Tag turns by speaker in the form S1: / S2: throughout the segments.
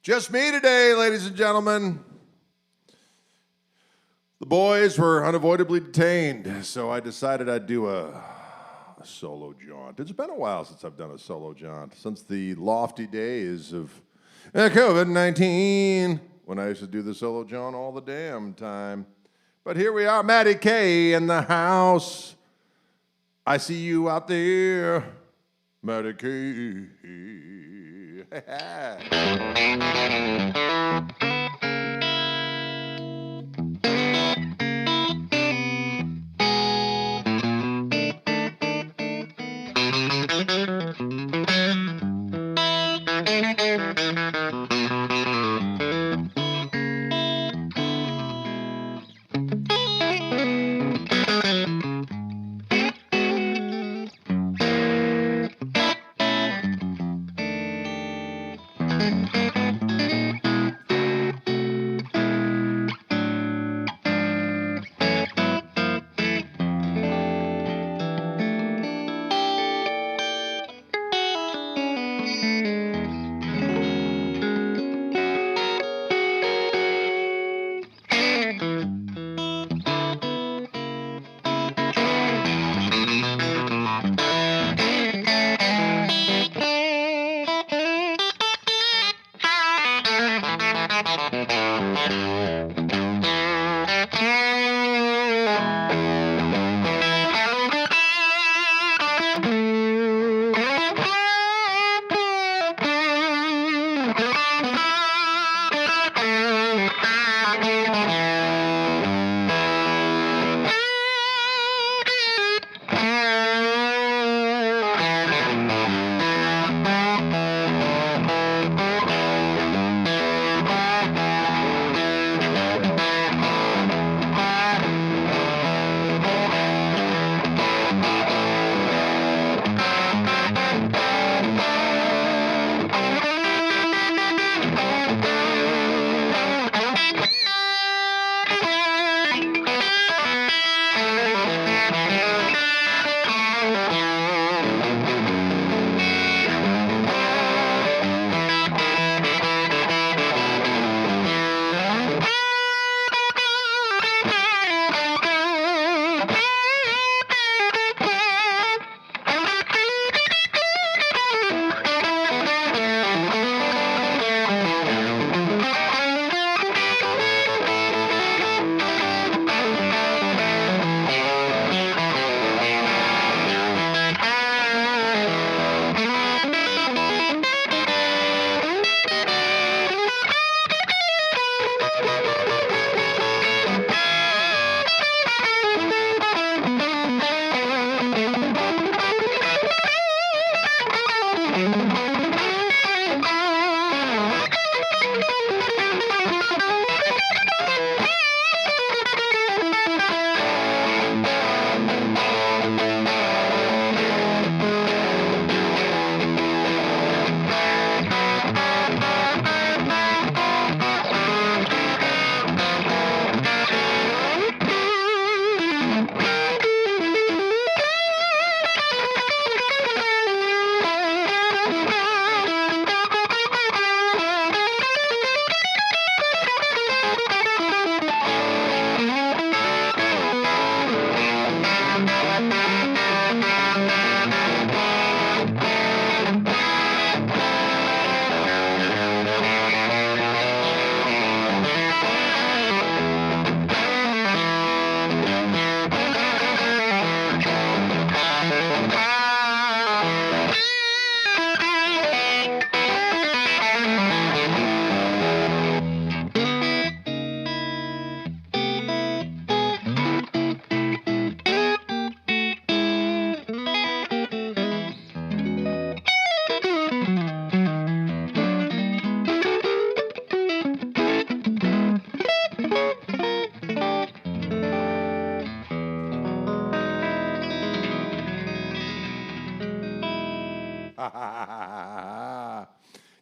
S1: Just me today, ladies and gentlemen. The boys were unavoidably detained, so I decided I'd do a solo jaunt. It's been a while since I've done a solo jaunt, since the lofty days of COVID-19, when I used to do the solo jaunt all the damn time. But here we are, Matty K in the house. I see you out there, Matty K.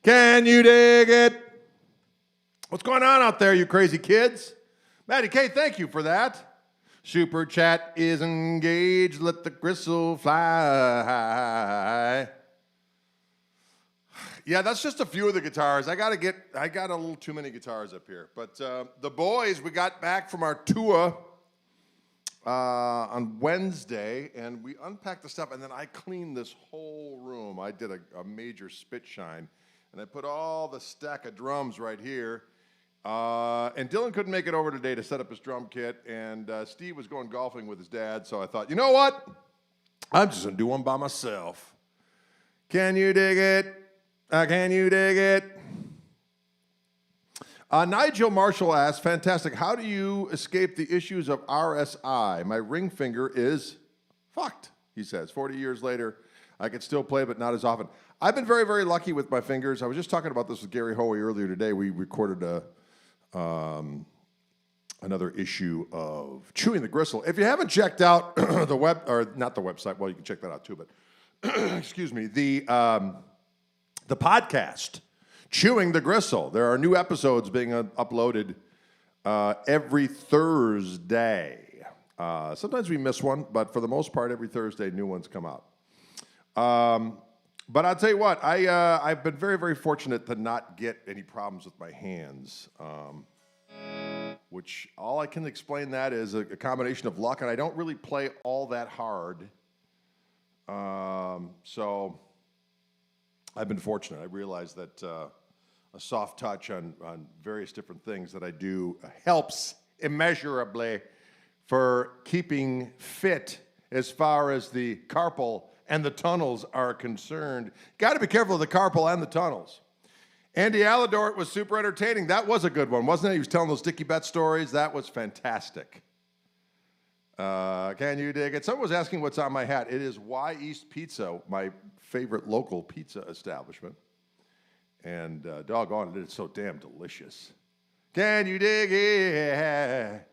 S1: Can you dig it? What's going on out there, you crazy kids? Matty K, thank you for that. Super chat is engaged. Let the gristle fly. Yeah, that's just a few of the guitars. I got a little too many guitars up here. But the boys, we got back from our tour on Wednesday, and we unpacked the stuff, and then I cleaned this whole room. I did a major spit shine, and I put all the stack of drums right here. And Dylan couldn't make it over today to set up his drum kit, and Steve was going golfing with his dad, so I thought, you know what? I'm just going to do one by myself. Can you dig it? Can you dig it? Nigel Marshall asks, fantastic, how do you escape the issues of RSI? My ring finger is fucked, he says. 40 years later, I can still play, but not as often. I've been very, very lucky with my fingers. I was just talking about this with Gary Hoey earlier today. We recorded another issue of Chewing the Gristle. If you haven't checked out the web, or not the website, well, you can check that out too, but excuse me, the podcast, Chewing the Gristle. There are new episodes being uploaded every Thursday. Sometimes we miss one, but for the most part, every Thursday, new ones come out. But I'll tell you what, I've been very, very fortunate to not get any problems with my hands, which all I can explain that is a combination of luck, and I don't really play all that hard. So I've been fortunate. I realize that a soft touch on various different things that I do helps immeasurably for keeping fit as far as the carpal and the tunnels are concerned. Got to be careful of the carpal and the tunnels. Andy Aladort was super entertaining. That was a good one, wasn't it? He was telling those Dickie Betts stories. That was fantastic. Can you dig it? Someone was asking what's on my hat. It is Y East Pizza, my favorite local pizza establishment. And doggone it, it's so damn delicious. Can you dig it?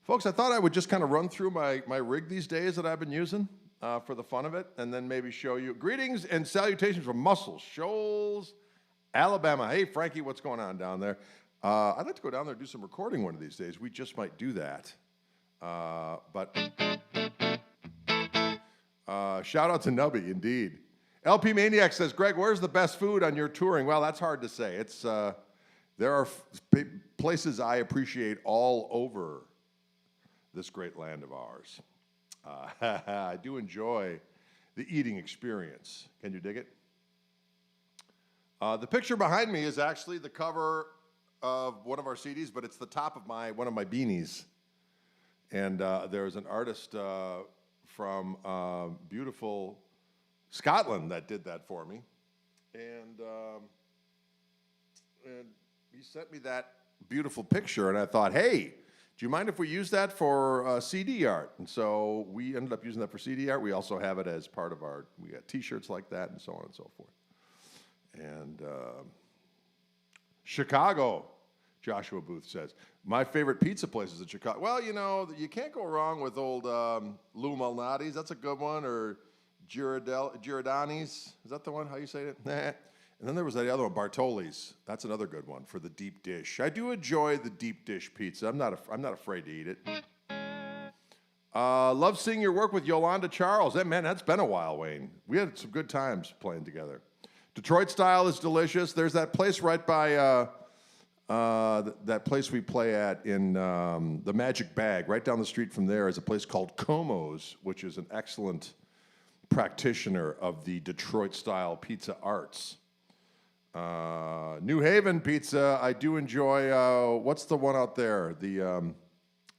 S1: Folks, I thought I would just kind of run through my rig these days that I've been using for the fun of it, and then maybe show you. Greetings and salutations from Muscle Shoals, Alabama. Hey, Frankie, what's going on down there? I'd like to go down there and do some recording one of these days. We just might do that. But shout out to Nubby, indeed. LP Maniac says, Greg, where's the best food on your touring? Well, that's hard to say. It's there are places I appreciate all over this great land of ours. I do enjoy the eating experience. Can you dig it? The picture behind me is actually the cover of one of our CDs, but it's the top of one of my beanies. And there's an artist from beautiful Scotland that did that for me. And he sent me that beautiful picture, and I thought, hey, do you mind if we use that for CD art? And so we ended up using that for CD art. We also have it as part of we got T-shirts like that and so on and so forth. And Chicago, Joshua Booth says, my favorite pizza place is in Chicago. Well, you know, you can't go wrong with old Lou Malnati's. That's a good one. Or Giordani's. Is that the one? How you say it? And then there was that other one, Bartoli's. That's another good one for the deep dish. I do enjoy the deep dish pizza. I'm not afraid to eat it. Love seeing your work with Yolanda Charles. Man, that's been a while, Wayne. We had some good times playing together. Detroit style is delicious. There's that place right by that place we play at in the Magic Bag. Right down the street from there is a place called Como's, which is an excellent practitioner of the Detroit style pizza arts. New Haven pizza, I do enjoy. What's the one out there? The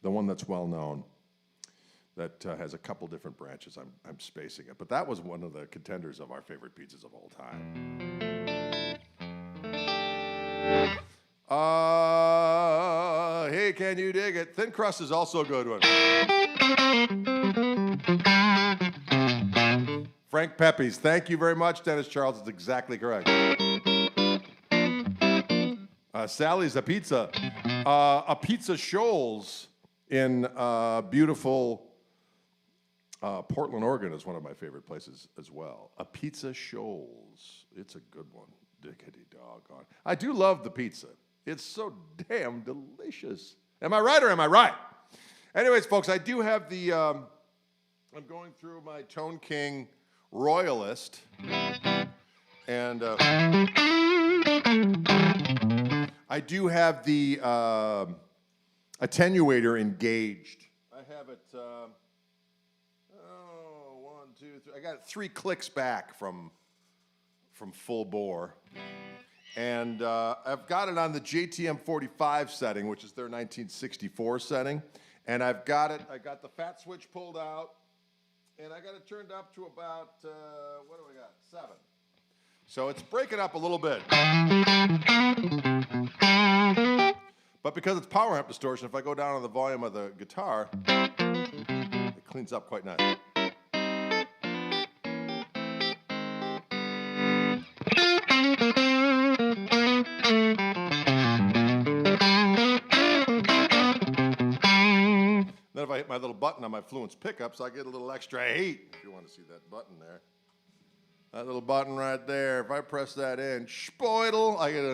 S1: one that's well known. That has a couple different branches. I'm spacing it, but that was one of the contenders of our favorite pizzas of all time. Hey, can you dig it? Thin crust is also a good one. Frank Pepe's. Thank you very much, Dennis Charles. It's exactly correct. Sally's a Pizza Shoals in beautiful Portland, Oregon is one of my favorite places as well. A Pizza Shoals. It's a good one. Dickety doggone. I do love the pizza. It's so damn delicious. Am I right or am I right? Anyways, folks, I do have the, I'm going through my Tone King Royalist. And I do have the attenuator engaged. I have it, 1, 2, 3. I got it 3 clicks back from full bore. And I've got it on the JTM 45 setting, which is their 1964 setting. And I got the fat switch pulled out, and I got it turned up to about, what do we got, 7. So it's breaking up a little bit. But because it's power amp distortion, if I go down on the volume of the guitar, it cleans up quite nice. Then if I hit my little button on my Fluence pickups, I get a little extra heat, if you want to see that button there. That little button right there, if I press that in, spoidle, I get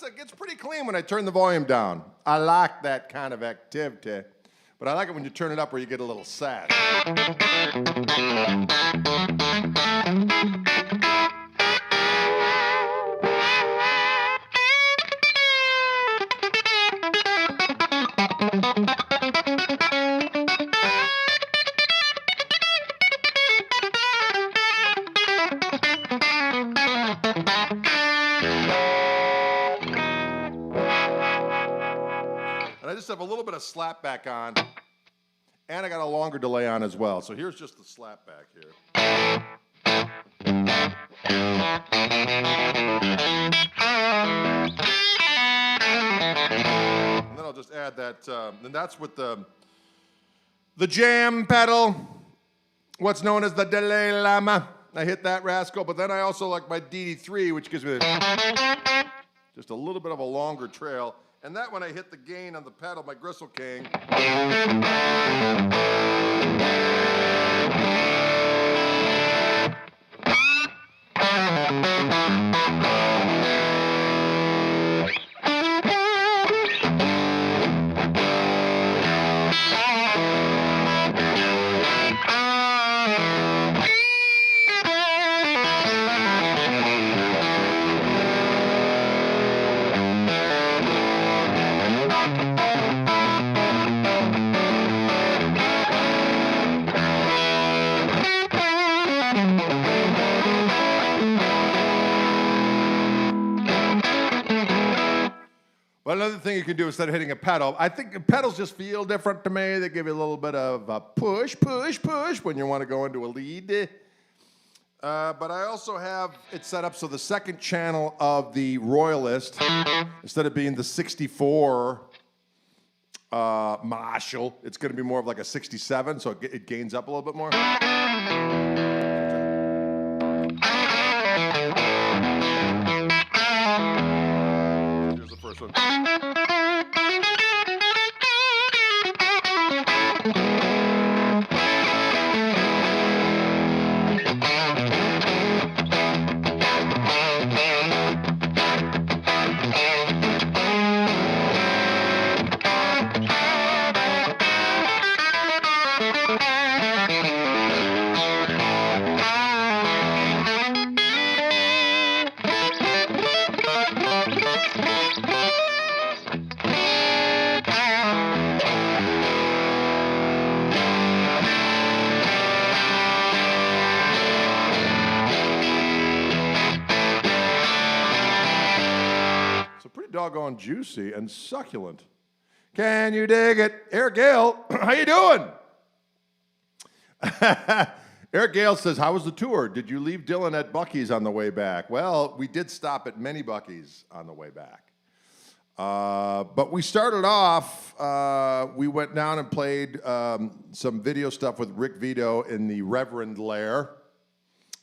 S1: So it gets pretty clean when I turn the volume down. I like that kind of activity, but I like it when you turn it up where you get a little sad. And I just have a little bit of slap back on, and I got a longer delay on as well. So here's just the slap back here. And then I'll just add that, and that's with the jam pedal, what's known as the Dalai Lama. I hit that rascal, but then I also like my DD3, which gives me just a little bit of a longer trail. And that when I hit the gain on the pedal, my Gristle King. Well, another thing you can do instead of hitting a pedal, I think the pedals just feel different to me. They give you a little bit of a push, push, push when you want to go into a lead. But I also have it set up so the second channel of the Royalist, instead of being the 64 Marshall, it's going to be more of like a 67, so it gains up a little bit more. Here's the first one. doggone juicy and succulent. Can you dig it? Eric Gale, how you doing? Eric Gale says, how was the tour? Did you leave Dylan at Buc-ee's on the way back? Well, we did stop at many Buc-ee's on the way back. But we started off, we went down and played some video stuff with Rick Vito in the Reverend Lair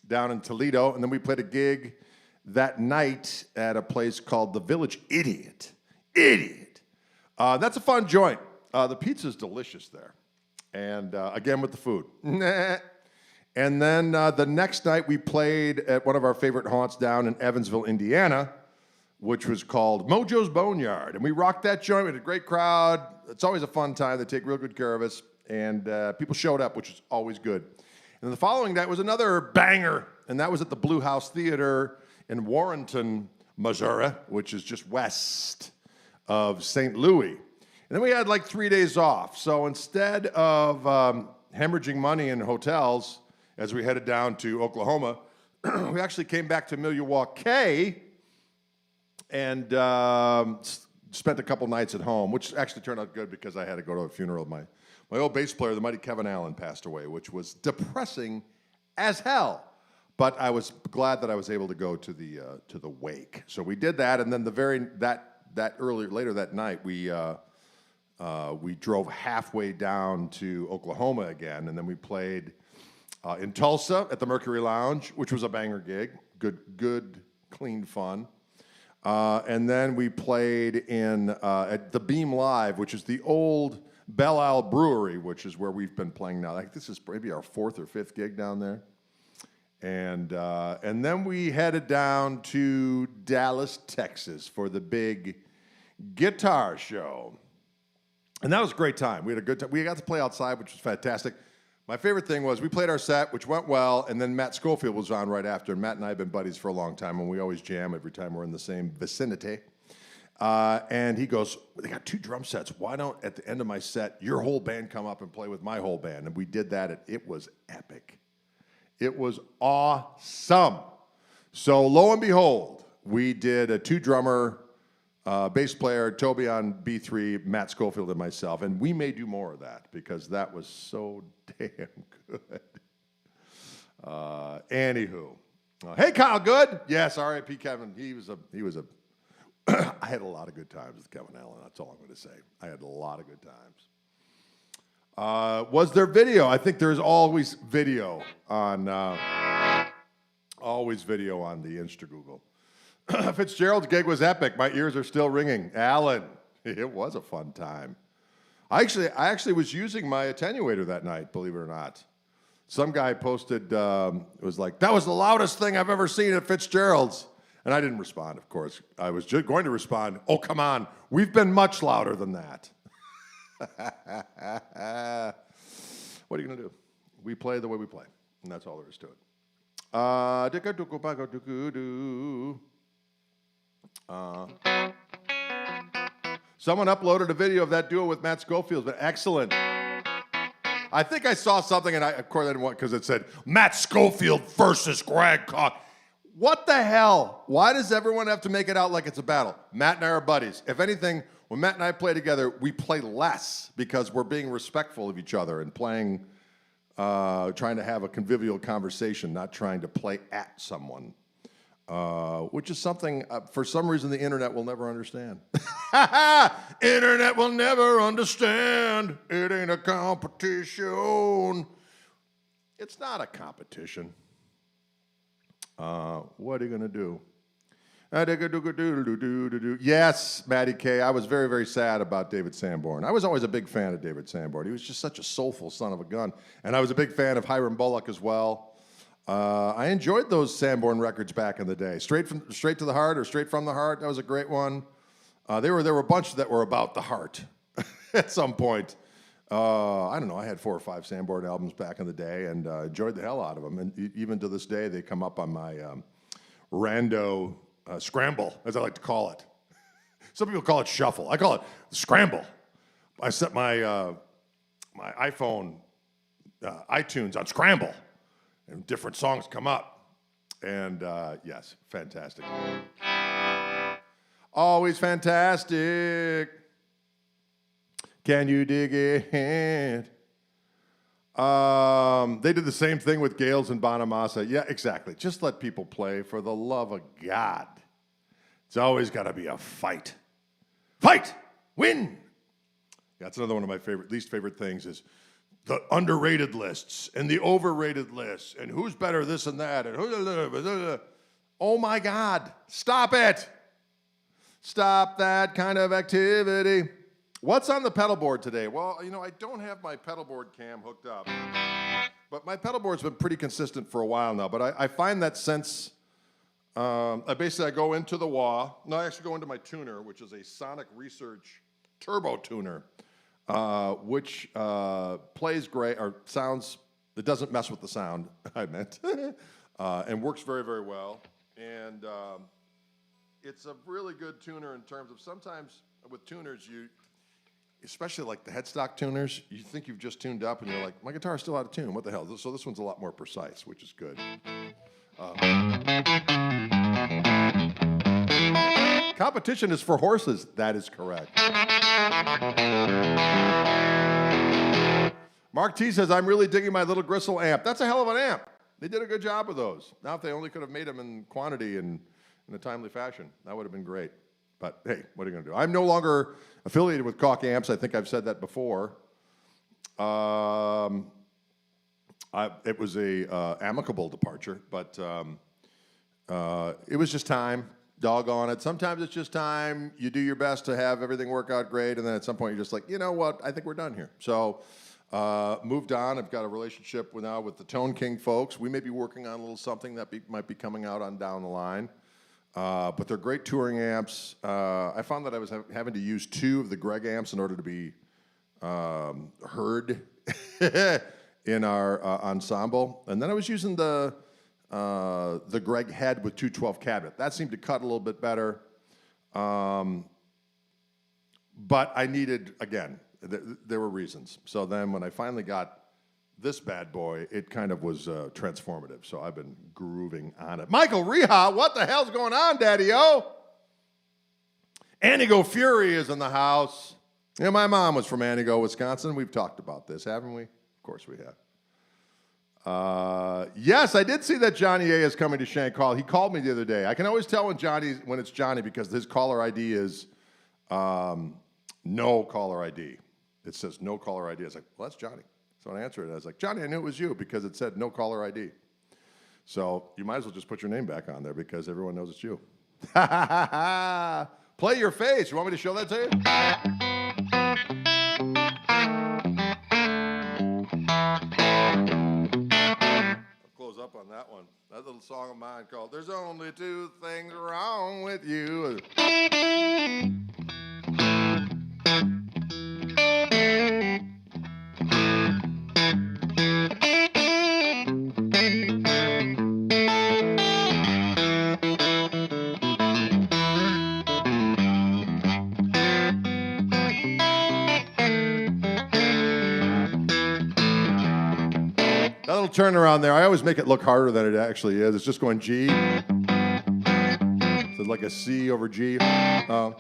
S1: down in Toledo. And then we played a gig that night at a place called The Village. Idiot. That's a fun joint. The pizza's delicious there. And again with the food. And then the next night we played at one of our favorite haunts down in Evansville, Indiana, which was called Mojo's Boneyard. And we rocked that joint. We had a great crowd. It's always a fun time. They take real good care of us. And people showed up, which is always good. And then the following night was another banger. And that was at the Blue House Theater in Warrenton, Missouri, which is just west of St. Louis. And then we had like 3 days off. So instead of hemorrhaging money in hotels as we headed down to Oklahoma, we actually came back to Milwaukee and spent a couple nights at home, which actually turned out good because I had to go to a funeral. My old bass player, the mighty Kevin Allen, passed away, which was depressing as hell. But I was glad that I was able to go to the wake. So we did that, and then later that night we drove halfway down to Oklahoma again, and then we played in Tulsa at the Mercury Lounge, which was a banger gig, good, clean fun. And then we played at the Beam Live, which is the old Belle Isle Brewery, which is where we've been playing now. Like this is maybe our 4th or 5th gig down there. And then we headed down to Dallas, Texas for the big guitar show. And that was a great time. We had a good time. We got to play outside, which was fantastic. My favorite thing was we played our set, which went well, and then Matt Schofield was on right after. And Matt and I have been buddies for a long time, and we always jam every time we're in the same vicinity. And he goes, they got 2 drum sets. Why don't, at the end of my set, your whole band come up and play with my whole band? And we did that, and it was epic. It was awesome. So lo and behold, we did a 2-drummer bass player, Toby on B3, Matt Schofield and myself. And we may do more of that because that was so damn good. Anywho. Hey, Kyle Good. Yes, R.I.P. Kevin. He was a I had a lot of good times with Kevin Allen. That's all I'm going to say. I had a lot of good times. Was there video? I think there's always video on the Instagoogle. Fitzgerald's gig was epic. My ears are still ringing. Alan, it was a fun time. I actually was using my attenuator that night, believe it or not. Some guy posted, it was like, that was the loudest thing I've ever seen at Fitzgerald's. And I didn't respond, of course. I was just going to respond, oh, come on, we've been much louder than that. What are you going to do? We play the way we play, and that's all there is to it. Someone uploaded a video of that duo with Matt Schofield, but excellent. I think I saw something, and of course I didn't want, because it said, Matt Schofield versus Greg Koch. What the hell? Why does everyone have to make it out like it's a battle? Matt and I are buddies. If anything, when Matt and I play together, we play less because we're being respectful of each other and playing, trying to have a convivial conversation, not trying to play at someone, which is something, for some reason, the internet will never understand. Internet will never understand. It ain't a competition. It's not a competition. What are you going to do? Yes, Matty K. I was very, very sad about David Sanborn. I was always a big fan of David Sanborn. He was just such a soulful son of a gun. And I was a big fan of Hiram Bullock as well. I enjoyed those Sanborn records back in the day. Straight to the Heart or Straight from the Heart. That was a great one. There were a bunch that were about the heart at some point. I don't know. I had 4 or 5 Sanborn albums back in the day and enjoyed the hell out of them. And even to this day, they come up on my rando scramble, as I like to call it. Some people call it shuffle. I call it scramble. I set my my iPhone iTunes on scramble, and different songs come up. And yes, fantastic. Always fantastic. Can you dig it? They did the same thing with Gales and Bonamassa. Yeah, exactly. Just let people play for the love of God. It's always got to be a fight. Fight! Win! That's another one of my least favorite things is the underrated lists and the overrated lists and who's better this and that. And oh my God, stop it. Stop that kind of activity. What's on the pedal board today? Well, I don't have my pedal board cam hooked up, but my pedal board's been pretty consistent for a while now. But I find that since I go into the wah. No, I actually go into my tuner, which is a Sonic Research Turbo Tuner, which plays great or sounds. It doesn't mess with the sound. I meant, and works very, very well. And it's a really good tuner in terms of sometimes with tuners especially like the headstock tuners, you think you've just tuned up and you're like, my guitar's still out of tune. What the hell? So this one's a lot more precise, which is good. Competition is for horses. That is correct. Mark T says, I'm really digging my little Gristle amp. That's a hell of an amp. They did a good job with those. Now, if they only could have made them in quantity and in a timely fashion, that would have been great. But hey, what are you going to do? I'm no longer affiliated with Koch amps. I think I've said that before. It was a amicable departure, but it was just time. Doggone it. Sometimes it's just time. You do your best to have everything work out great, and then at some point you're just like, you know what? I think we're done here. So moved on. I've got a relationship now with the Tone King folks. We may be working on a little something that might be coming out on down the line. But they're great touring amps. I found that I was having to use 2 of the Greg amps in order to be heard in our ensemble. And then I was using the Greg head with 212 cabinet. That seemed to cut a little bit better. But I needed, again, there were reasons. So then when I finally got this bad boy, it kind of was transformative. So I've been grooving on it. Michael Reha, what the hell's going on, Daddy-O? Anigo Fury is in the house. Yeah, my mom was from Anigo, Wisconsin. We've talked about this, haven't we? Of course we have. Yes, I did see that Johnny A is coming to Shank Hall. He called me the other day. I can always tell when it's Johnny because his caller ID is no caller ID. It says no caller ID. I was like, well, that's Johnny. So when I answered it, I was like, Johnny, I knew it was you because it said no caller ID. So you might as well just put your name back on there because everyone knows it's you. Play your face. You want me to show that to you? I'll close up on that one. That little song of mine called There's Only 2 Things Wrong With You. That little turnaround there, I always make it look harder than it actually is. It's just going G. So it's like a C over G. Going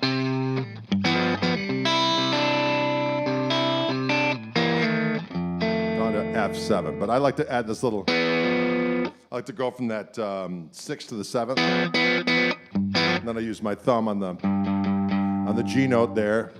S1: to F7. But I like to add this little, I like to go from that 6 to the 7th. And then I use my thumb on the G note there.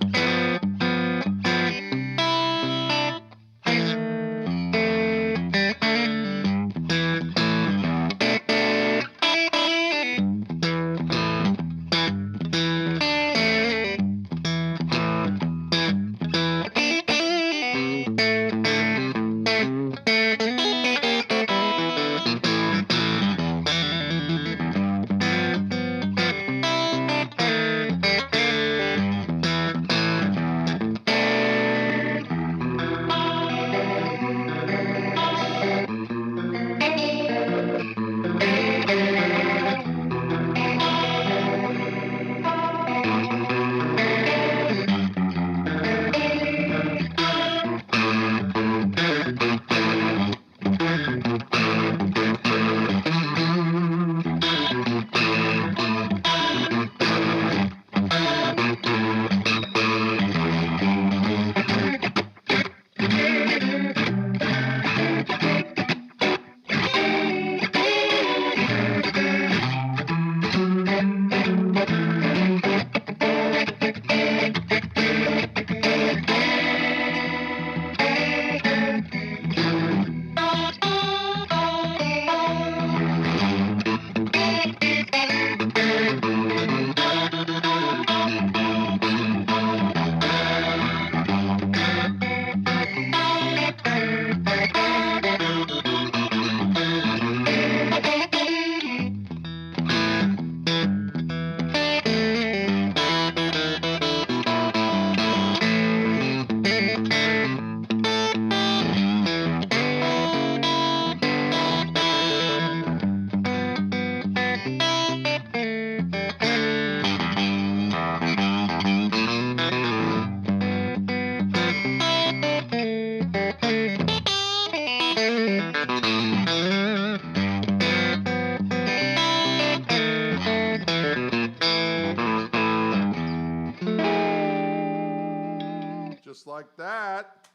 S1: like that.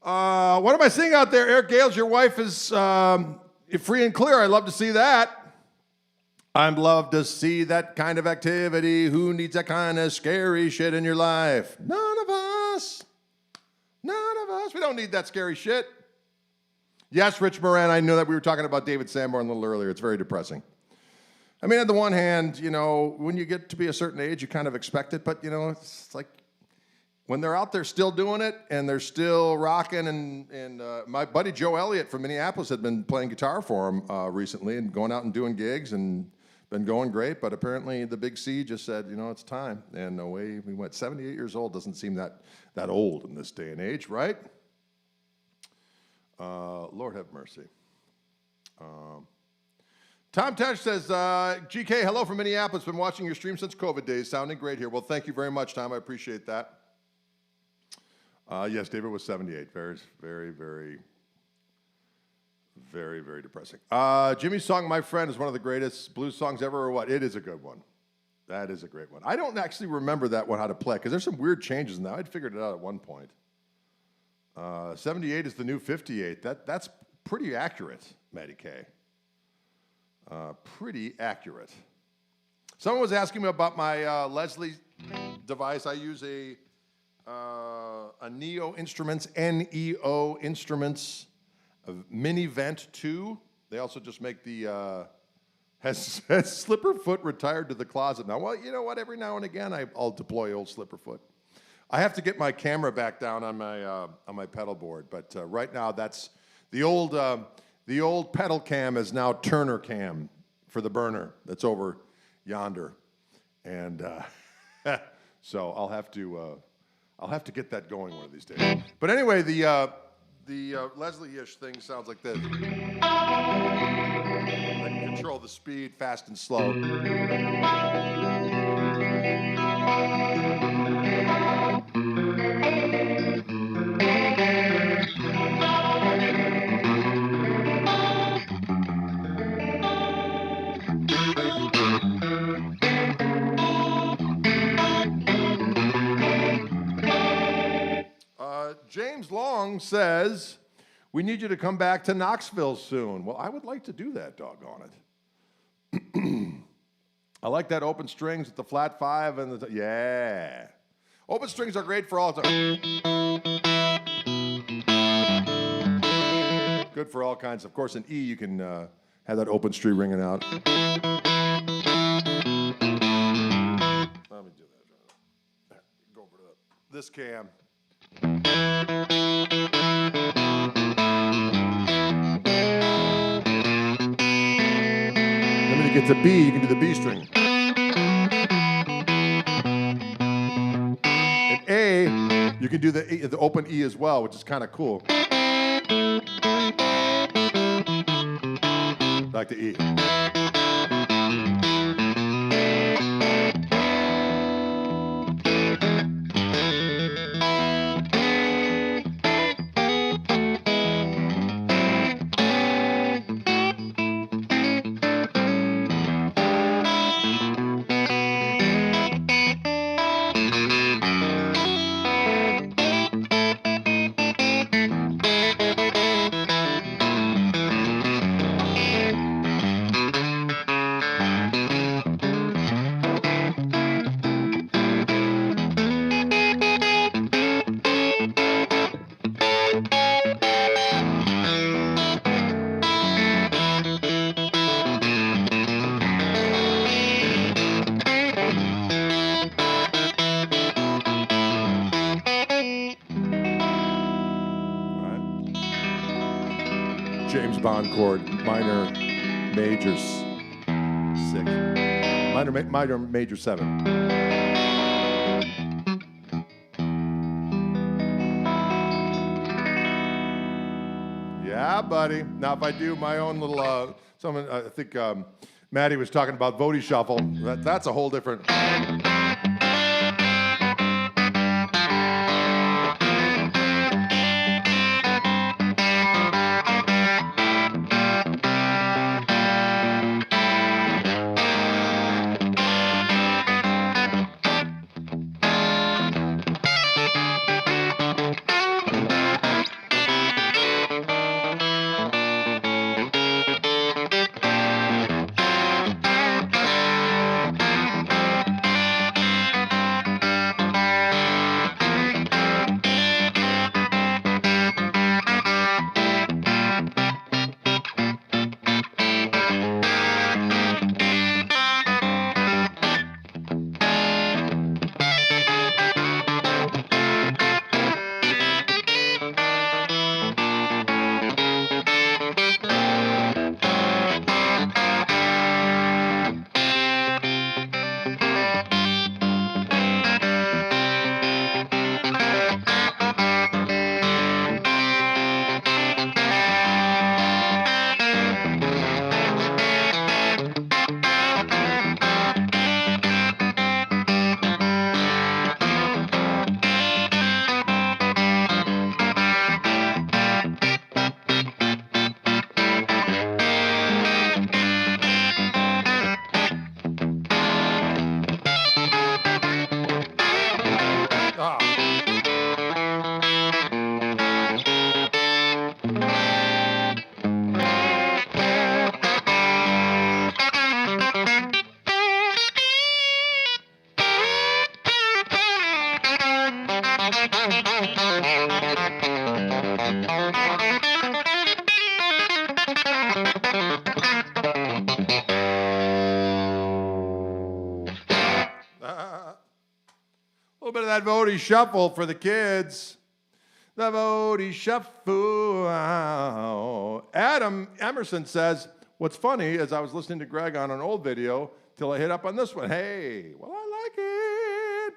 S1: What am I seeing out there? Eric Gales, your wife is free and clear. I'd love to see that. I'd love to see that kind of activity. Who needs that kind of scary shit in your life? None of us. None of us. We don't need that scary shit. Yes, Rich Moran, I know that we were talking about David Sanborn a little earlier. It's very depressing. I mean, on the one hand, you know, when you get to be a certain age, you kind of expect it, but, you know, it's like when they're out there still doing it and they're still rocking, and my buddy Joe Elliott from Minneapolis had been playing guitar for him recently and going out and doing gigs and been going great, but apparently the Big C just said, you know, it's time, and away we went. 78 years old doesn't seem that old in this day and age, right? Lord have mercy. Tom Tesh says, GK, hello from Minneapolis. Been watching your stream since COVID days. Sounding great here. Well, thank you very much, Tom. I appreciate that. Yes, David was 78. Very, very, very, very, very depressing. Jimmy's song, My Friend, is one of the greatest blues songs ever, or what? It is a good one. That is a great one. I don't actually remember that one how to play, because there's some weird changes in that. I'd figured it out at one point. 78 is the new 58. That's pretty accurate, Matty K. Pretty accurate. Someone was asking me about my Leslie device. I use a Neo Instruments, N-E-O Instruments Mini Vent 2. They also just make the, has Slipperfoot retired to the closet now? Well, you know what? Every now and again, I'll deploy old Slipperfoot. I have to get my camera back down on my pedal board, but right now that's the old pedal cam is now Turner cam for the burner that's over yonder, and so I'll have to get that going one of these days. But anyway, the Leslie-ish thing sounds like this. I can control the speed, fast and slow. James Long says, we need you to come back to Knoxville soon. Well, I would like to do that, doggone it. I like that open strings with the flat five and the, yeah. Open strings are great for all time. Good for all kinds. Of course, in E, you can have that open string ringing out. Let me do that. Go over to this cam. Then when you get to B, you can do the B string. And A, you can do the open E as well, which is kind of cool. Back to E. James Bond chord, minor, major 6, minor, major 7. Yeah, buddy. Now, if I do my own little, I think Maddie was talking about Vody Shuffle. That's a whole different. little bit of that Vody Shuffle for the kids. The Vody Shuffle. Adam Emerson says, what's funny is I was listening to Greg on an old video till I hit up on this one. Hey, well, I like it.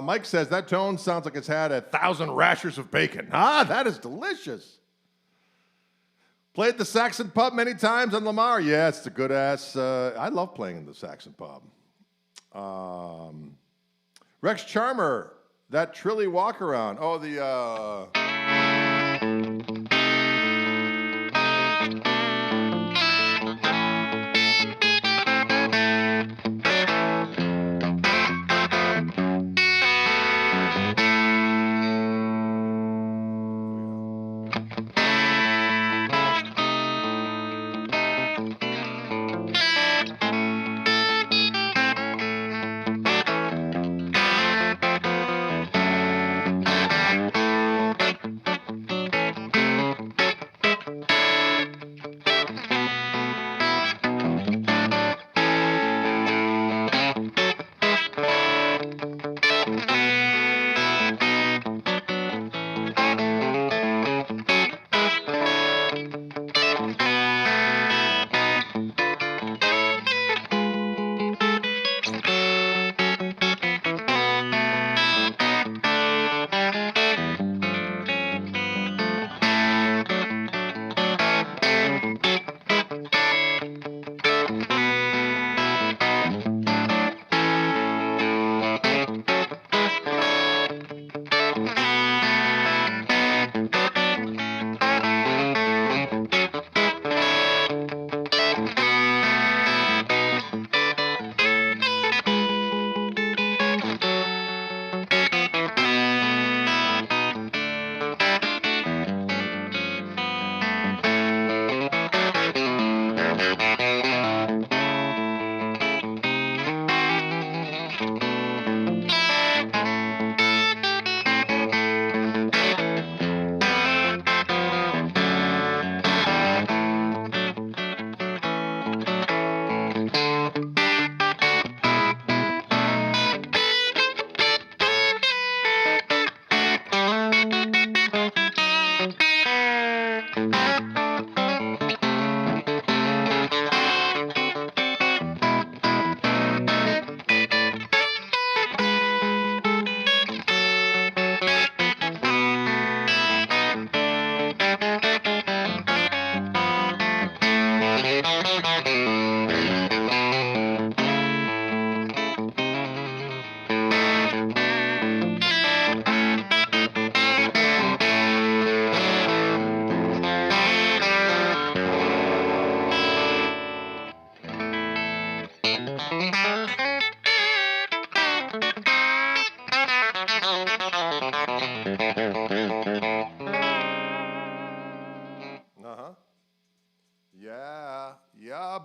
S1: Mike says, that tone sounds like it's had 1,000 rashers of bacon. Ah, that is delicious. Played the Saxon Pub many times on Lamar. Yeah, it's a good ass. I love playing in the Saxon Pub. Rex Charmer, that Trilly walk around. Oh, the.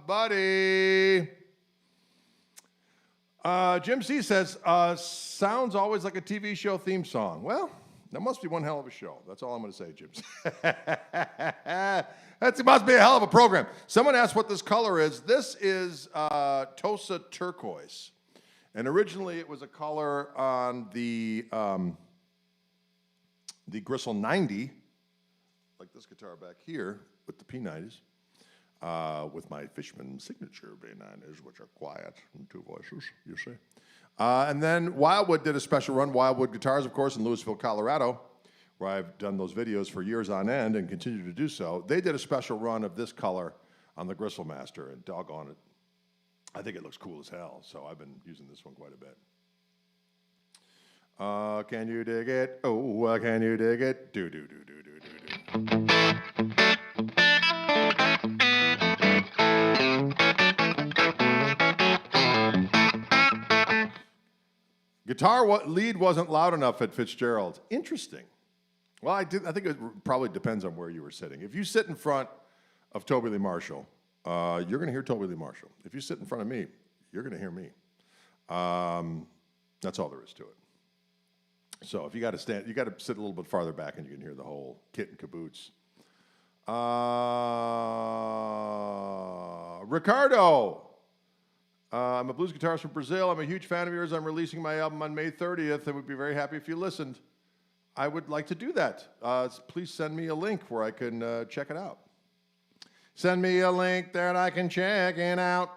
S1: Buddy. Jim C says, sounds always like a TV show theme song. Well, that must be one hell of a show. That's all I'm going to say, Jim. That must be a hell of a program. Someone asked what this color is. This is Tosa turquoise. And originally it was a color on the Gristle 90, like this guitar back here with the P90s. With my Fishman signature B90s, which are quiet and two voices, you see. And then Wildwood did a special run, Wildwood Guitars, of course, in Louisville, Colorado, where I've done those videos for years on end and continue to do so. They did a special run of this color on the Gristle Master, and doggone it, I think it looks cool as hell, so I've been using this one quite a bit. Can you dig it? Oh, can you dig it? Do, do, do, do, do, do, do. Guitar lead wasn't loud enough at Fitzgerald's. Interesting. Well, I think it probably depends on where you were sitting. If you sit in front of Toby Lee Marshall, you're going to hear Toby Lee Marshall. If you sit in front of me, you're going to hear me. That's all there is to it. So if you got to stand, you got to sit a little bit farther back, and you can hear the whole kit and caboodle. Let's see. Can you dig it? Oh, can you dig it? Do, do, do, do, do. Guitar lead wasn't loud enough at Fitzgerald's. Interesting. Well, I think it probably depends on where you were sitting. If you sit in front of Toby Lee Marshall, you're going to hear me. That's all there is to it. So if you got to stand, you got to sit a little bit farther back, and you can hear the whole kit and caboodle. Ricardo. I'm a blues guitarist from Brazil. I'm a huge fan of yours. I'm releasing my album on May 30th and would be very happy if you listened. I would like to do that. Please send me a link where I can check it out. Send me a link that I can check it out.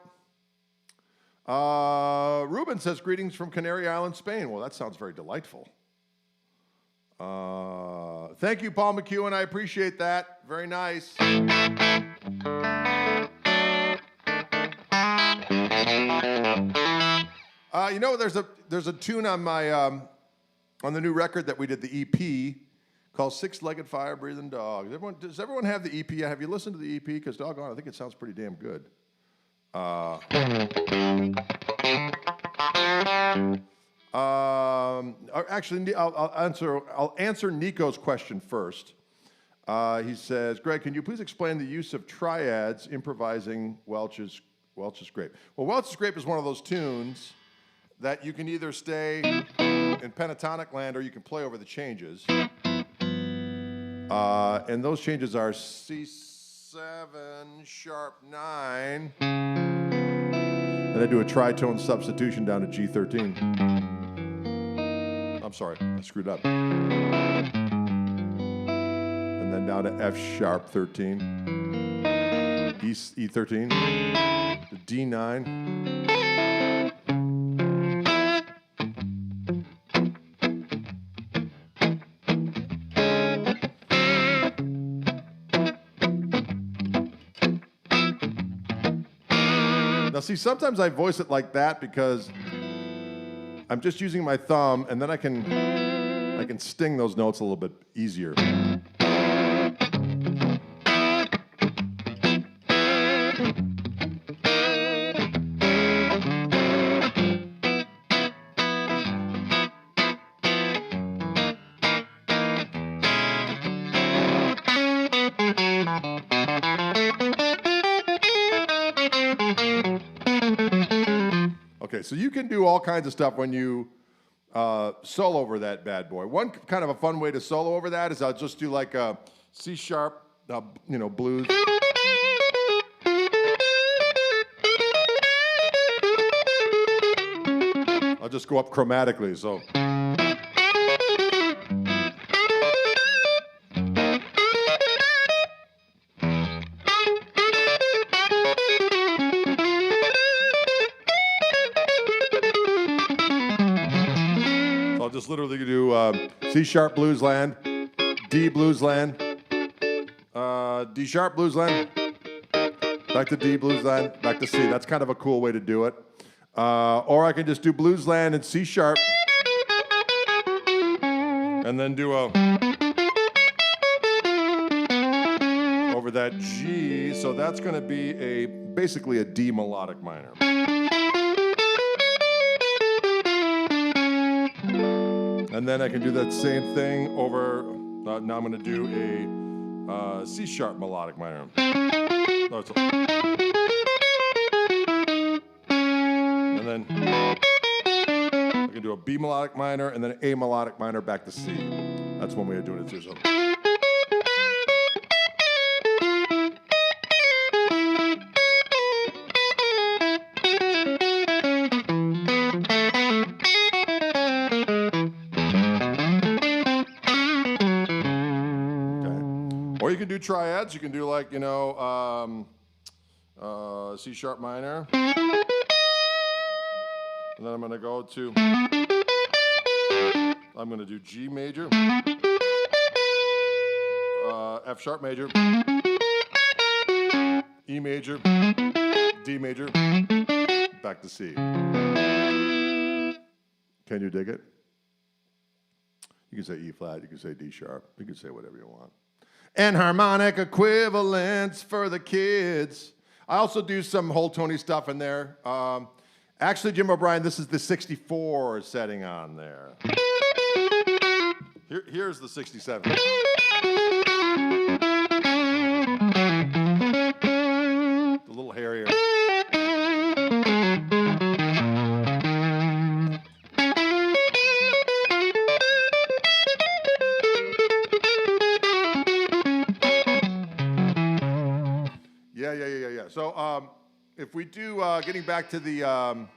S1: Ruben says, greetings from Canary Island, Spain. Well, that sounds very delightful. Thank you, Paul McEwen. I appreciate that. Very nice. You know, there's a tune on my on the new record that we did, the EP, called Six-Legged Fire-Breathing Dog. Does everyone have the EP? Have you listened to the EP? Because doggone, I think it sounds pretty damn good. Actually, I'll answer Nico's question first. He says, Greg, can you please explain the use of triads improvising Welch's Grape? Well, Welch's Grape is one of those tunes that you can either stay in pentatonic land or you can play over the changes. And those changes are C7, sharp 9. Then I do a tritone substitution down to G13. I'm sorry, I screwed up. And then down to F sharp 13. E13. To D9. Now, see, sometimes I voice it like that because I'm just using my thumb, and then I can sting those notes a little bit easier. Okay, so you can do all kinds of stuff when you solo over that bad boy. One kind of a fun way to solo over that is I'll just do like a C sharp, blues. I'll just go up chromatically, so. Just literally do C sharp blues land, D blues land, D sharp blues land, back to D blues land, back to C. That's kind of a cool way to do it. Or I can just do blues land and C sharp, and then do a over that G. So that's going to be basically a D melodic minor. And then I can do that same thing over, now I'm going to do a C sharp melodic minor. And then I can do a B melodic minor and then an A melodic minor back to C. That's one way of doing it too. So. Or you can do triads. You can do like, C sharp minor. And then I'm going to go to, I'm going to do G major, F sharp major, E major, D major, back to C. Can you dig it? You can say E flat, you can say D sharp, you can say whatever you want. And harmonic equivalents for the kids. I also do some whole tony stuff in there. Actually, Jim O'Brien, this is the 64 setting on there. Here's the 67. A little hairier. Yeah. So if we do, getting back to the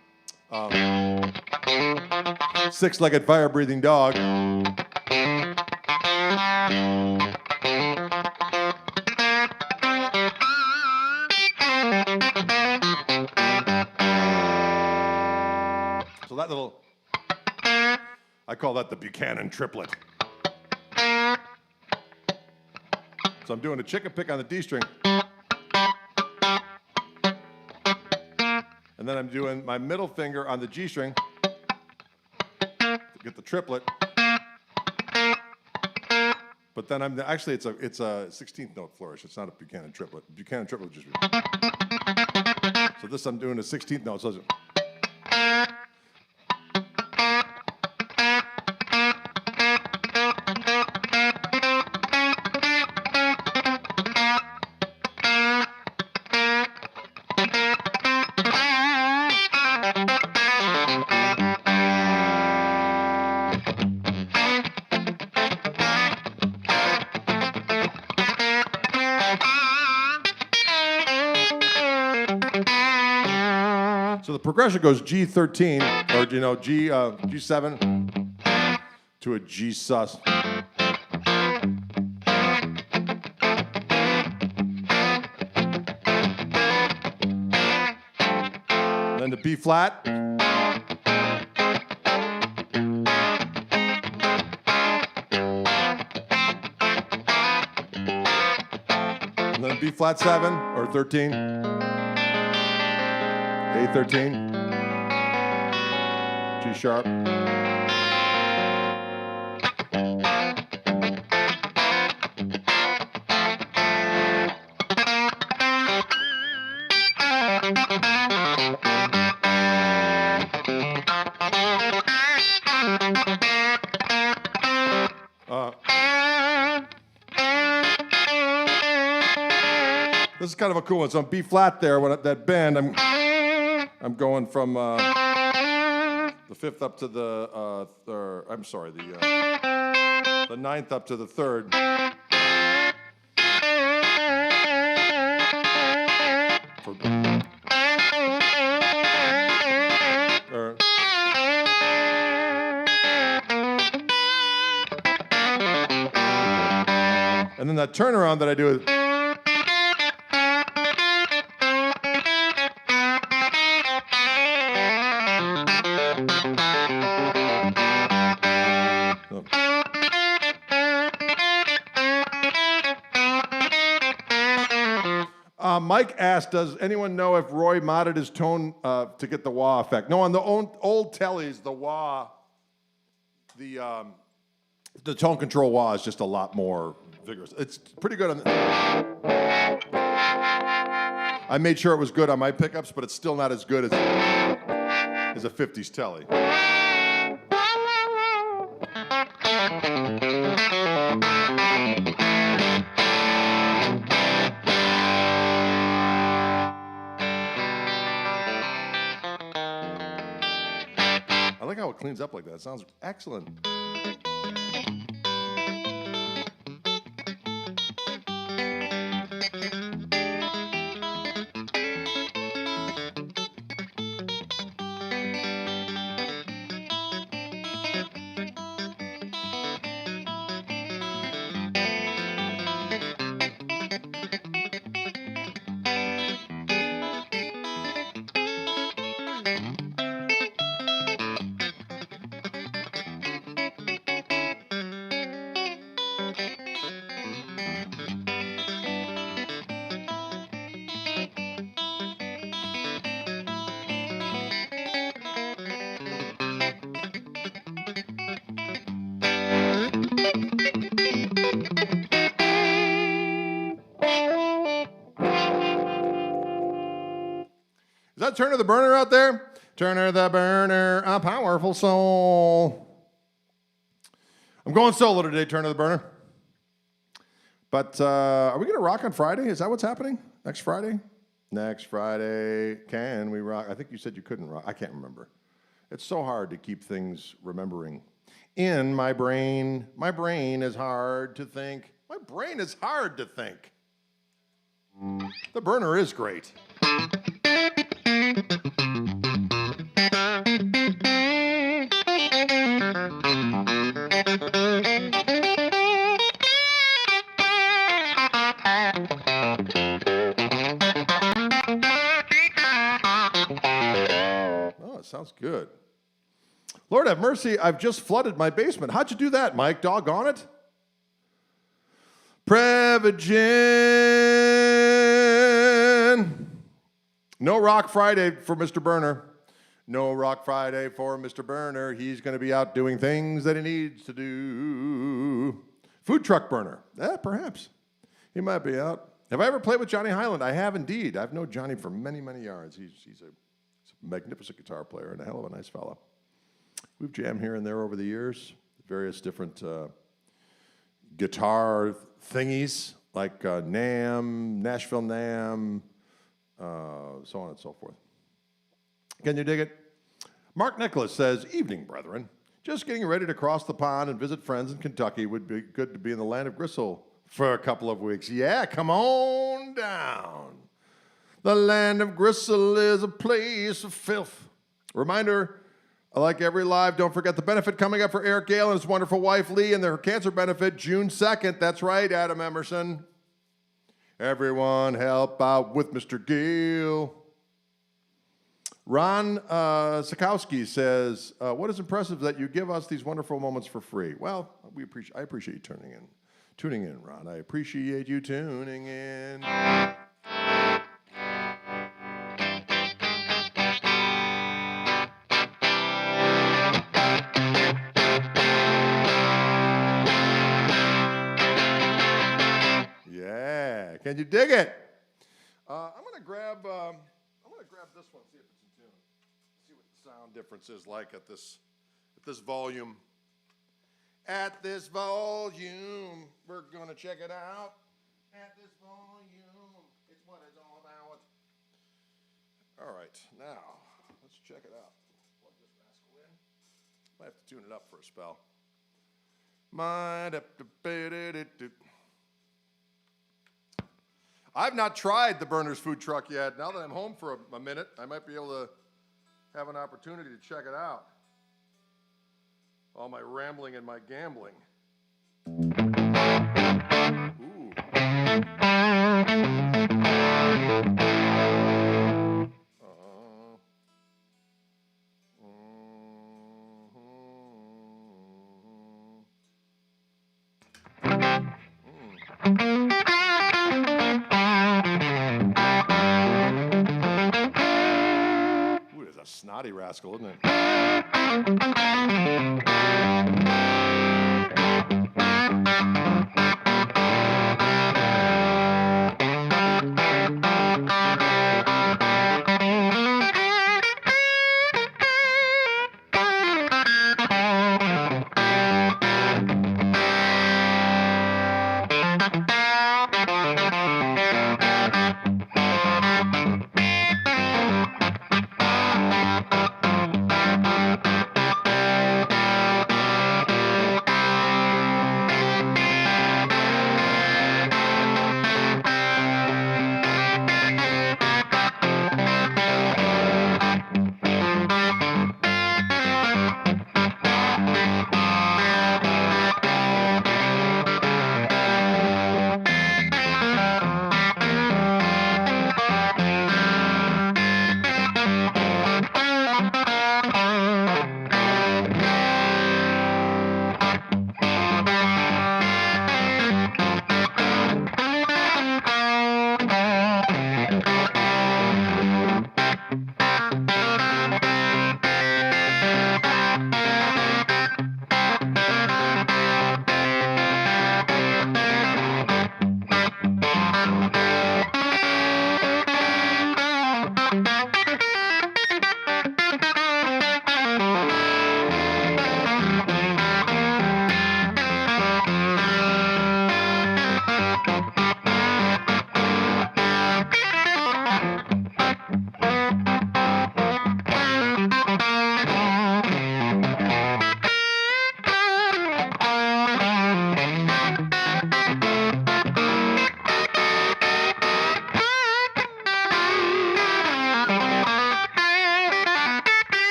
S1: six-legged fire-breathing dog. So that little, I call that the Buchanan triplet. So I'm doing a chicken pick on the D string. And then I'm doing my middle finger on the G string to get the triplet. But then actually it's a 16th note flourish. It's not a Buchanan triplet. Buchanan triplet would just be. So this I'm doing a 16th note. So it's, so the progression goes G13, or G7 to a G sus. Then to B flat. And then B flat 7 or 13. A13, G sharp. This is kind of a cool one. So on B flat there, when at that bend, I'm going from the fifth up to the third. I'm sorry, the ninth up to the third. And then that turnaround that I do is. Mike asked, does anyone know if Roy modded his tone to get the wah effect? No, on the old tellies, the wah, the tone control wah is just a lot more vigorous. It's pretty good on the... I made sure it was good on my pickups, but it's still not as good as a 50s telly. I like how it cleans up like that. It sounds excellent. Is that Turner the Burner out there? Turner the Burner, a powerful soul. I'm going solo today, Turner the Burner. But are we going to rock on Friday? Is that what's happening? Next Friday? Next Friday, can we rock? I think you said you couldn't rock. I can't remember. It's so hard to keep things remembering. In my brain is hard to think. My brain is hard to think. The Burner is great. Oh, it sounds good. Lord have mercy, I've just flooded my basement. How'd you do that, Mike? Doggone it. Prevagen. No Rock Friday for Mr. Burner. No Rock Friday for Mr. Burner. He's going to be out doing things that he needs to do. Food truck burner. Perhaps. He might be out. Have I ever played with Johnny Highland? I have indeed. I've known Johnny for many, many years. He's a magnificent guitar player and a hell of a nice fellow. We've jammed here and there over the years, various different guitar thingies like NAMM, Nashville NAMM, so on and so forth. Can you dig it? Mark Nicholas says, evening, brethren. Just getting ready to cross the pond and visit friends in Kentucky. Would be good to be in the land of Gristle for a couple of weeks. Yeah, come on down. The land of Gristle is a place of filth. Reminder, like every live, don't forget the benefit coming up for Eric Gale and his wonderful wife, Lee, and their cancer benefit, June 2nd. That's right, Adam Emerson. Everyone help out with Mr. Gale. Ron Sikowski says, what is impressive that you give us these wonderful moments for free? Well, I appreciate you tuning in, Ron. I appreciate you tuning in. Yeah, can you dig it? I'm gonna grab this one, see if it's in tune. See what the sound difference is like at this volume. At this volume, we're gonna check it out. At this volume, it's what it's all about. All right, now let's check it out. Plug this rascal in. Might have to tune it up for a spell. I've not tried the Burners food truck yet. Now that I'm home for a minute, I might be able to have an opportunity to check it out. All my rambling and my gambling. Ooh. Ooh, there's a snotty rascal, isn't it?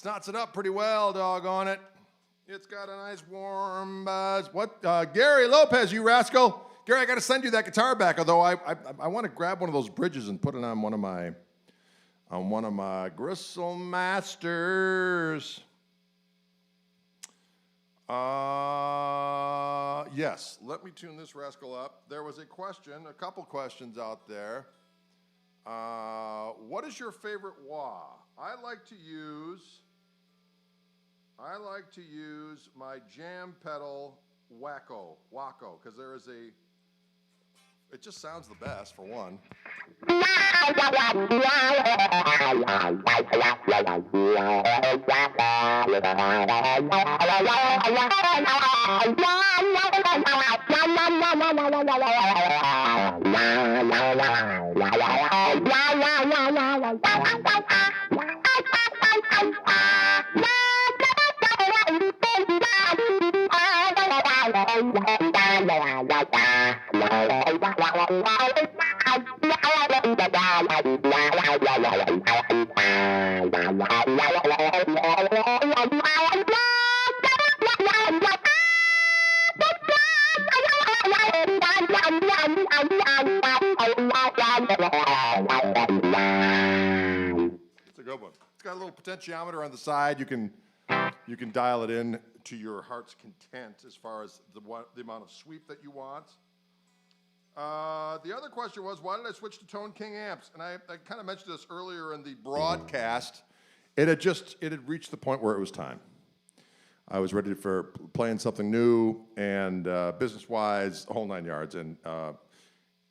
S1: Snots it up pretty well, doggone it. It's got a nice warm buzz. What? Gary Lopez, you rascal. Gary, I got to send you that guitar back, although I want to grab one of those bridges and put it on one of my Gristle Masters. Yes, let me tune this rascal up. There was a couple questions out there. What is your favorite wah? I like to use my jam pedal Wacko, because there is it just sounds the best for one. It's a good one. It's got a little potentiometer on the side. You can dial it in to your heart's content as far as the amount of sweep that you want. The other question was, why did I switch to Tone King amps? And I kind of mentioned this earlier in the broadcast. It had reached the point where it was time. I was ready for playing something new and business-wise, the whole 9 yards. And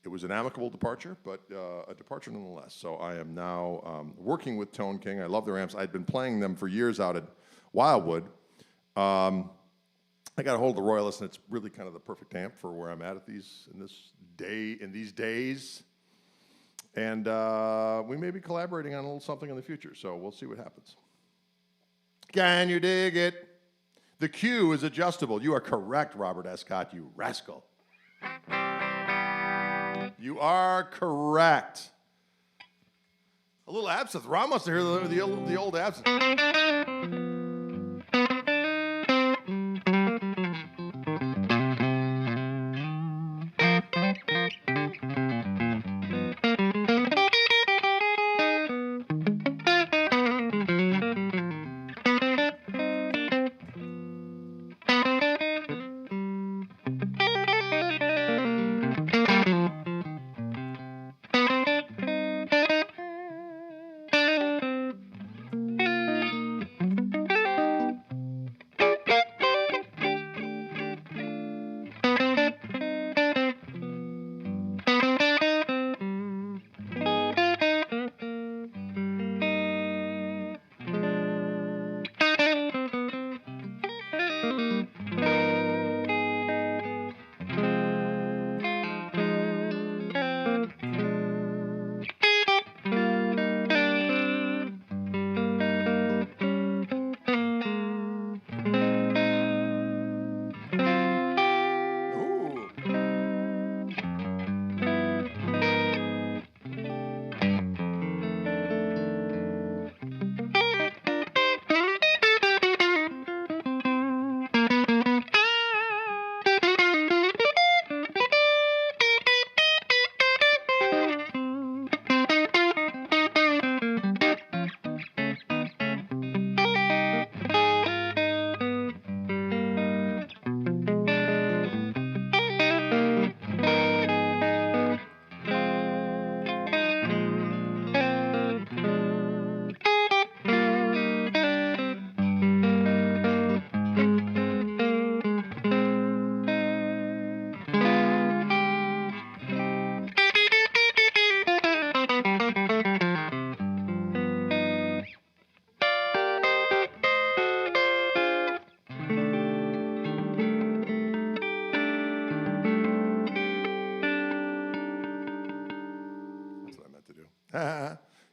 S1: it was an amicable departure, but a departure nonetheless. So I am now working with Tone King. I love their amps. I'd been playing them for years out at Wildwood. I got a hold of the Royalist, and it's really kind of the perfect amp for where I'm at in these days. And we may be collaborating on a little something in the future, so we'll see what happens. Can you dig it? The Q is adjustable. You are correct, Robert Escott, you rascal. You are correct. A little absinthe. Ron wants to hear the old absinthe.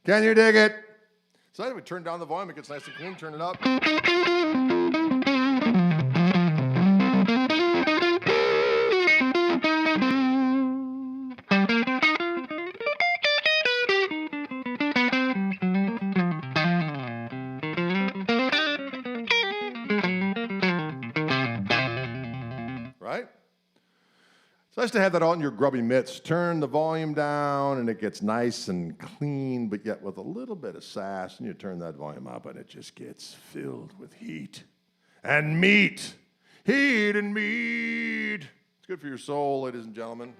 S1: Can you dig it? So anyway, turn down the volume. It gets nice and clean. Turn it up. It's nice to have that all in your grubby mitts. Turn the volume down and it gets nice and clean, but yet with a little bit of sass. And you turn that volume up and it just gets filled with heat and meat. Heat and meat. It's good for your soul, ladies and gentlemen.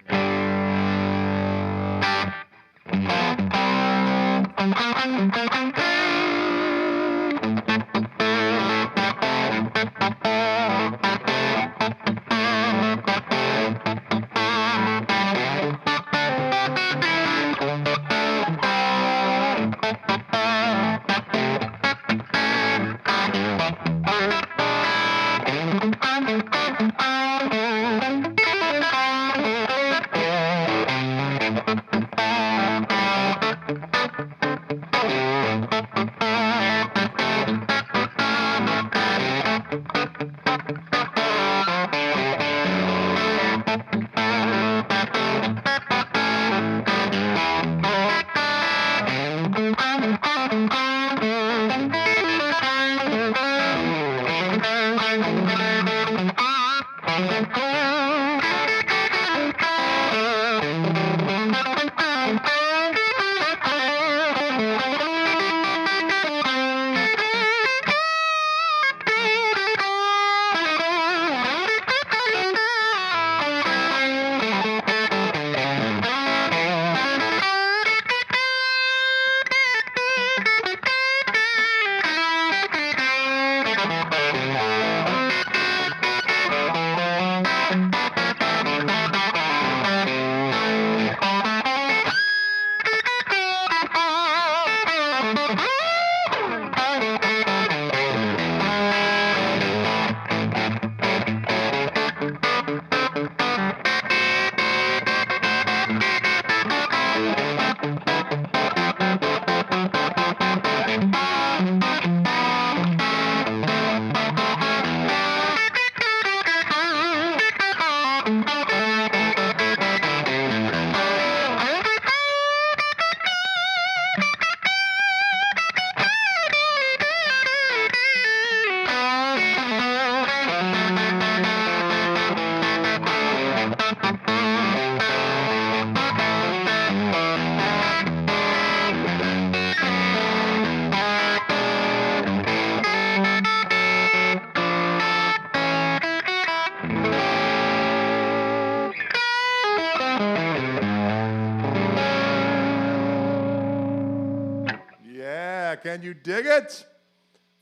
S1: Can you dig it?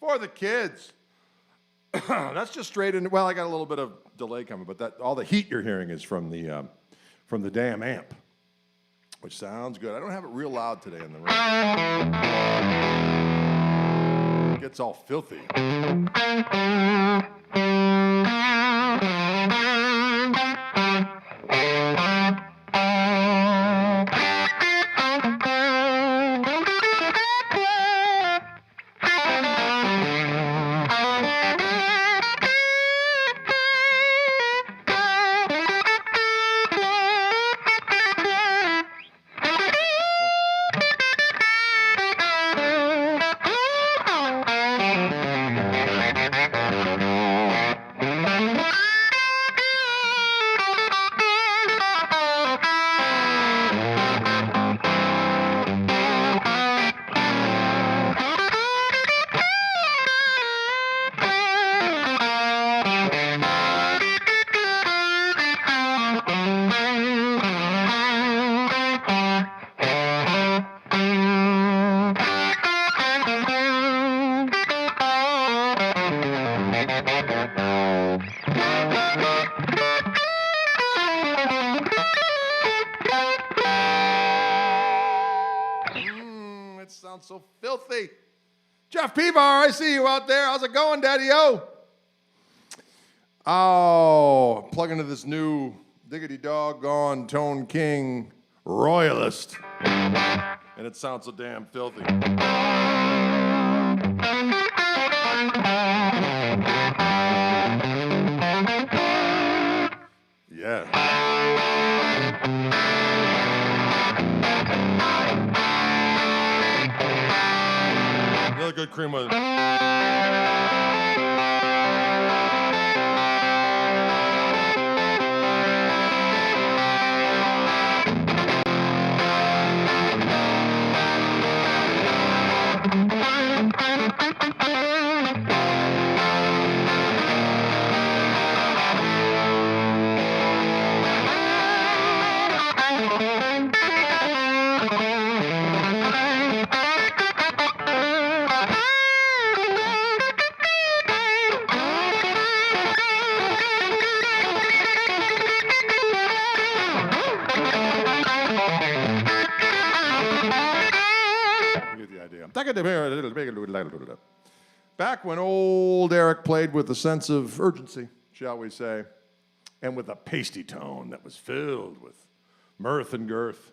S1: For the kids. That's just straight in. Well, I got a little bit of delay coming, but that all the heat you're hearing is from the damn amp, which sounds good. I don't have it real loud today in the room. It gets all filthy. Sounds so filthy. Jeff Pevar, I see you out there. How's it going, Daddy-O? Oh, plug into this new diggity doggone Tone King Royalist. And it sounds so damn filthy. Yeah. Really good cream with it. Back when old Eric played with a sense of urgency, shall we say, and with a pasty tone that was filled with mirth and girth.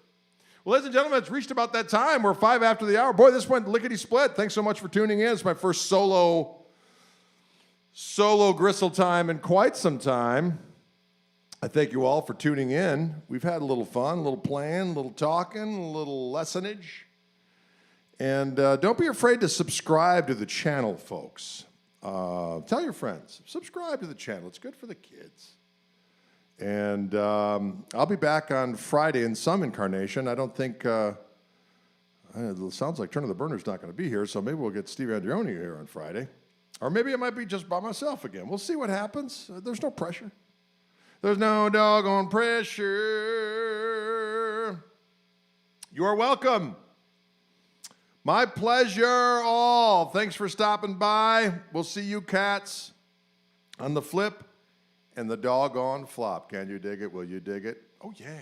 S1: Well, ladies and gentlemen, it's reached about that time. We're 5 after the hour. Boy, this went lickety-split. Thanks so much for tuning in. It's my first solo Gristletime in quite some time. I thank you all for tuning in. We've had a little fun, a little playing, a little talking, a little lessonage. And don't be afraid to subscribe to the channel, folks. Tell your friends. Subscribe to the channel. It's good for the kids. And I'll be back on Friday in some incarnation. I don't think, it sounds like Turn of the Burner's not going to be here, so maybe we'll get Steve Andreoni here on Friday. Or maybe I might be just by myself again. We'll see what happens. There's no pressure. There's no doggone pressure. You are welcome. My pleasure, all. Thanks for stopping by. We'll see you cats on the flip and the doggone flop. Can you dig it? Will you dig it? Oh, yeah.